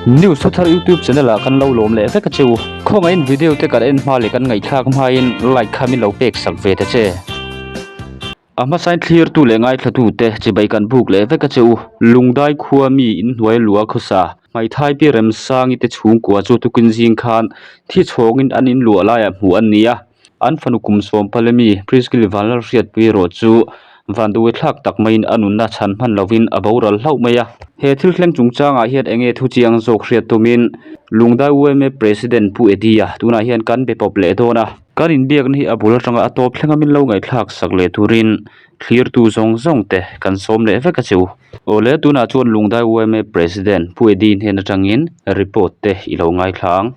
New Suthar YouTube channel kan lo lom le ka chu khonga in video te kar en ma le kan ngai thak ma in like khami lo pek sak ve ta che ama sign clear tu le ngai thatu te chi bai kan buk le ka chu lungdai khuami in hnuai lua khosa mai thai pi rem sang ite chung kwa chu tu kin jing khan thi chhong in anin lua la ya hu an nia an fanukum som palemi priskil valar riat pi ro chu vandu thlak tak main anun na chan man lovin aboral hlau maya he thil thleng chungchanga hian enge thu chiang zok hriat tumin lungdai UMA president pu edia tuna hian kan be pop le dona kan in biak ni abul tanga atop thlenga min lo ngai thlak sak le turin clear tu zong zong te kan som le veka chu ole tuna chon lungdai UMA president pu edin hen atangin report te ilo ngai thlang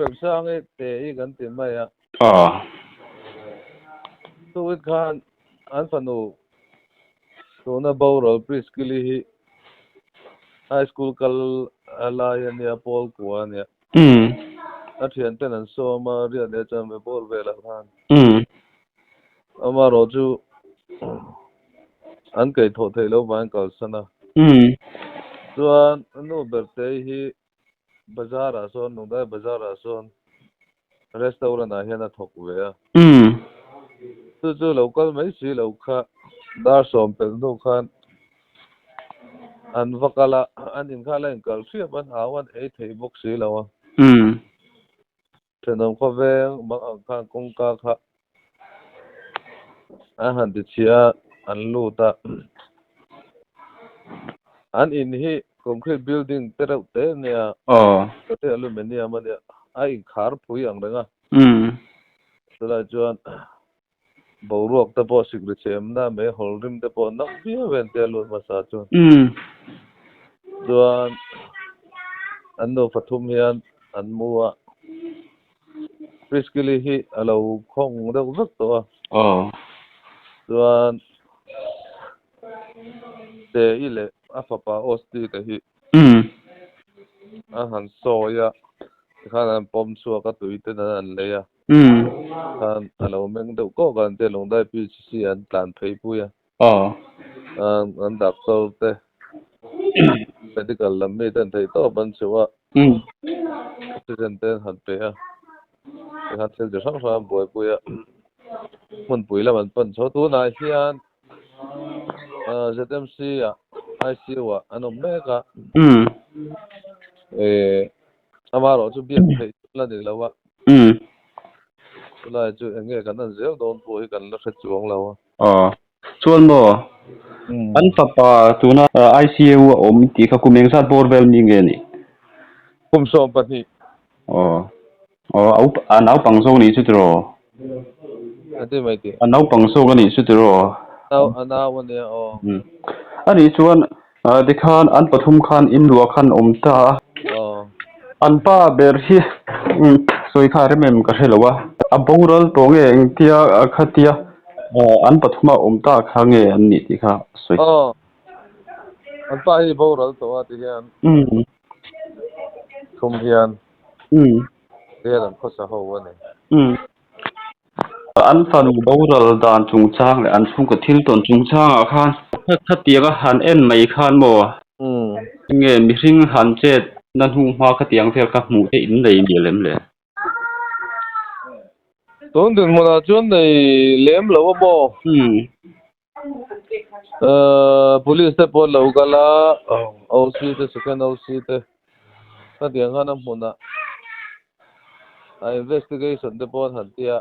rem sang e te I kan tin mai ya tu it khan an fanu to na bawro priskili hi high school kal ala ya pol kuan ya athian ten an so ma ria ne cham be bol vela khan amaro chu an kai tho thei lo ban kal sana chuan anu berte hi bazar a son nungdai bazar a son restaurant a hian a thok ve a chu local mai si lo kha dar som pel no khan an vakala an in khala in kal thria ban hawan e thei bok si lo a thenom kho ve ma ang khan kong ka kha a han ti chia an lu ta an in hi concrete building terau te nia te aluminium ania ai khar phui ang renga sala chuan boruak ta po sigri chem na me holrim te po nak bia ven te lu masa chuan chuan anno pathum hian an muwa priskili hi alo khong deuh vek to a chuan te ile afapa osti te hi a han soya khan an pom chu ka tuite na an leya khan alo meng deuh ko kan te longdai PCC an tlan phei pu ya an dak so te medical lam me ten thei to ban chuwa oxygen ten han pe a khan thel de sang sang boi pu ya mun pui lam an pan cho tu na hian ZMC a ICU a anom meka amaro chu biak thei la de lawa la chu enge kan an zel don po hi kan la kha chuang lawa chuan mo an papa tuna ICU om ti kha kumeng sat borbel mi nge ni kum som pani au anau pangso ni chu tro ate mai ti anau pangso ga ni chu tro anau ne ani chuan dekhan an pathum khan in lua khan omta an pa ber hi soi kha remem ka helowa aboral tonge engtia khatia an pathuma omta khange an ni ti kha soi an pa hi boral to ati hian thum hian an khosa ho wa ne an fanu boral dan chung chang le an chung ka thil ton chung chang a khan khatia ga han en mai khan mo nge mi hring han chet nan hu ma khatiang fel ka mu te in nei mi lem le ton din mo na chon nei lem lo bo police te po lo gala OC te second OC te khatiang han mo na investigation te po han tia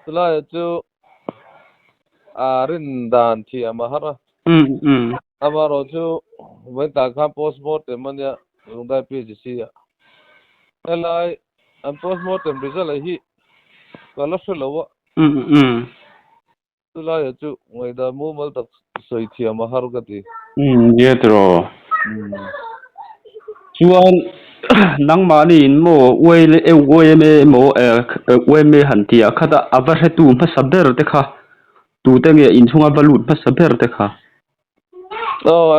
tula chu arin dan thi amahara amaro chu when ta kha postmortem mania lungdai PCC ya elai an postmortem result hi kala shlowa tula chu ngoi da mu mal tak soi thi amahar gati yetro chuan nang mani in mo oile oime mo oime hantia khada avar tu ma saber te kha tu te nge in chunga balut ma saber te kha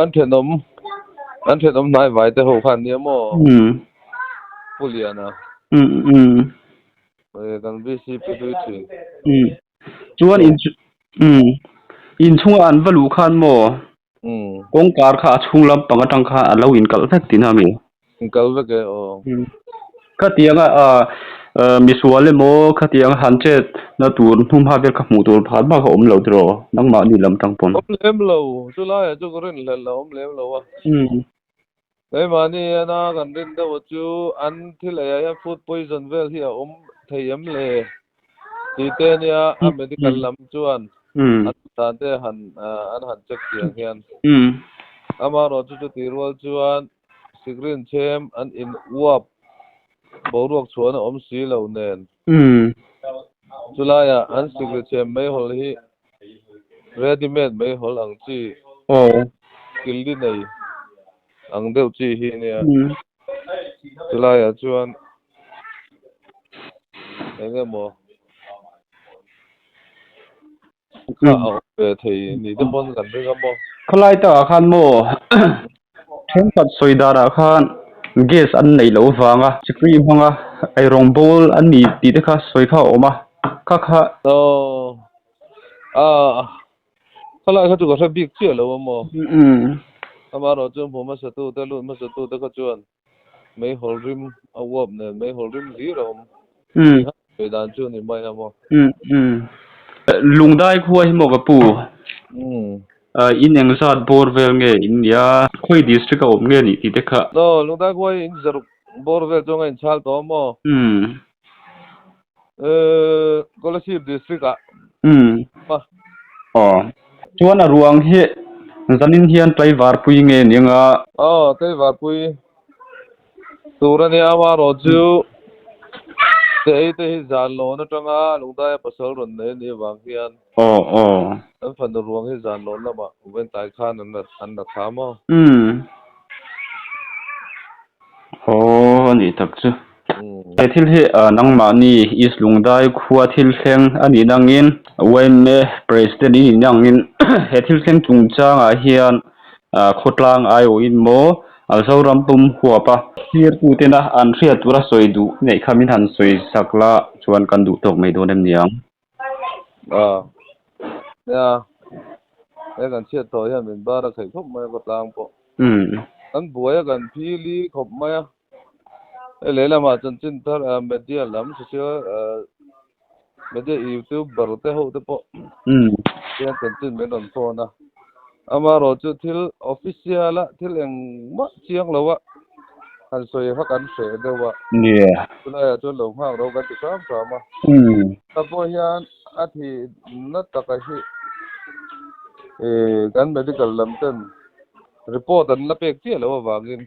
an thenom nai vai te ho khan ni mo puliana kan BC P23 chuan in chunga an balu khan mo kong kar kha chunglam panga tang kha alo in kal thak tin ami kalveke o khatianga misuale mo khatianga hanche na tur thum ha ber khmu tur phat ba om lo dro nangma ni lam tangpon lem lo chula ya chu rin le lo lem lo wa ei mani na kan rin da chu an thile ya food poison vel hi theiam le ti te nia a medical lam chuan an ta te han check tiang hian ama ro chu tirwal chuan sigrin chem an in uap boruak chuan om si lo nen chulaya an sigrin chem mai hol hi ready made mai hol ang chi kildi nei ang deuh chi hi nia chulaya chuan enge mo ka au thei ni de bon kan ri ga mo khlai ta khan mo them pat soidara khan gas an nei lo wanga chikri hanga ai rong bol an ni ti te kha soi kha oma kha so khlai kha chu ga big che lo mo amaro chu mo ma sa tu te lu ma sa tu te kha chuan mai hol rim awop ne mai hol rim ri ro pe dan chu ni mai amo lungdai khuai mo ga pu in engsat borvel nge india khoi district of nge ni ti te kha no lungdai khuai in zaruk borvel chonga in chal to mo Kolasir district chuan a ruang hi zanin hian tlai war pui nge ninga tlai war pui turani ama ro chu te zan lo na tanga lungdai pasal ron ne wang hian an fan ruang hi zan lo na ma wen tai khan an na khama ni tak chu ai thil he nangma ni is lungdai khuwa thil thleng ani nangin wen me president ni nangin he thil thleng chungchang a hian khotlang ai o in mo alzoram pum huapa hir tu tena an thria tura soidu nei khamin han soi sakla chuan kan du tok mai donem niang ya kan chiat to ya min bara khai khop mai khotlang po an buaya kan phili khop mai lela ma chan chin thar media lam social media youtube barte ho te po ya chan chin me don phone na ama ro chu thil official la thil eng ma chiang lawa kan soi ha kan se dewa tuna ya chu lo ma ro kan ti sam ma tapo hian athi na takahi kan medical lam ten report an la pek ti lawa wangin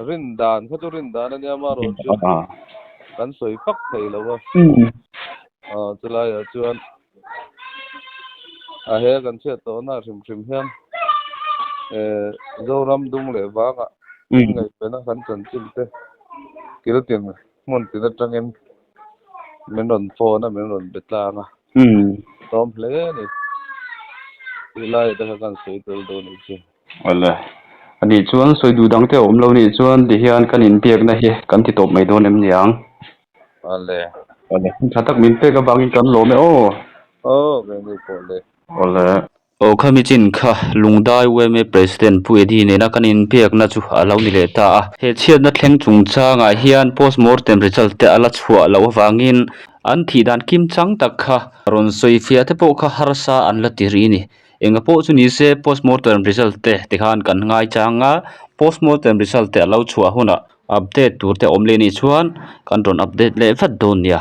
rin dan kha rin dan ani ama ro chu kan soi pak thei lawa chula ya chuan a he kan che to na rim hian zoram dung le wanga ngai pena kan chan chin te kilo tin mon ti da tangem menon phone menon betanga tom ple ni lai da kan sei tel do ni che wala ani chuan soi du dang te om lo ni chuan di hian kan in pek na hi kan ti top mai don em niang wala thatak min pe ka bangin kan lo me ve ni po le wala khami chin kha lungdai we me president pu edi ne na kan in pek na chu alo ni le ta he chiat na thleng chungchanga hian postmortem result te ala chhuwa lo wangin an thi dan kim chang tak kha ron soi fia te po kha harsa an la ti ri ni enga po chu ni se postmortem result te khan kan ngai changa postmortem result te alo chhuwa huna update tur te omle ni chuan kan ron update le fat don ya